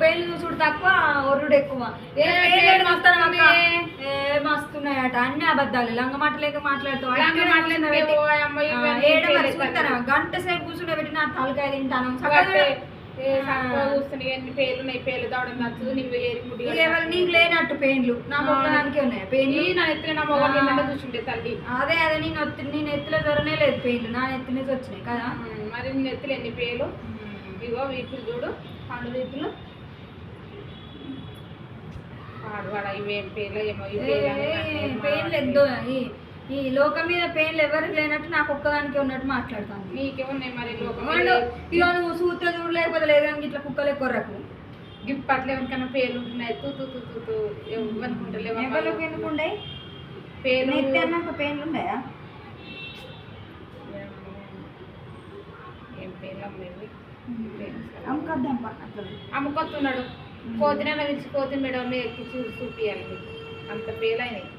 పేర్లు చూసుడు తక్కువ ఒర్రుడు ఎక్కువ. మస్తున్నాయట అన్ని అబద్ధాలు. లంగ మాటలేక మాట్లాడుతావు. గంట సేపు కూర్చుంటే పెట్టి నా తలకాయ తింటాను. నీకు లేనట్టు పెయిన్లు నాకు ఒక్కదానికే ఉన్నాయి. పెయిన్లు చూసుంటే తల్లి అదే అదే నేను ఎత్తులో జ్వరనే లేదు. పెయిన్లు నా ఎత్తునే వచ్చినాయి కదా. మరి నేను ఎత్తులు ఎన్ని పేర్లు ఇగో వీపులు చూడు పండు వీపులు వాడవాడ ఇవేం పేర్లు ఏమో పెయిన్లు ఎంతో ఈ లోకం మీద పెయిన్లు ఎవరికి లేనట్టు నాకు ఒక్కదానికి ఉన్నట్టు మాట్లాడుతాను. నీకేమున్నాయి మరి లోకం ఇక నువ్వు సూత్ర చూడు లేకపోతే లేదు కానీ ఇట్లా కుక్కలు కొర్రకు గిఫ్ట్ పట్ల ఎవరికైనా పేర్లు ఉంటున్నాయి. తూ తూ తూ తూ తూ అనుకుంటలేవు. ఎవరికి ఎందుకు ఉండే పేర్లు ఎత్తే అన్నాక పెయిన్లు ఉన్నాయా? ఏం పేర్లు అమ్మేవి అమ్ముకొద్దాం అమ్ముకొస్తున్నాడు. కోతిన పిలిచి కోతి మేడం ఎక్కి చూపియాలి. అంత పేలైనవి.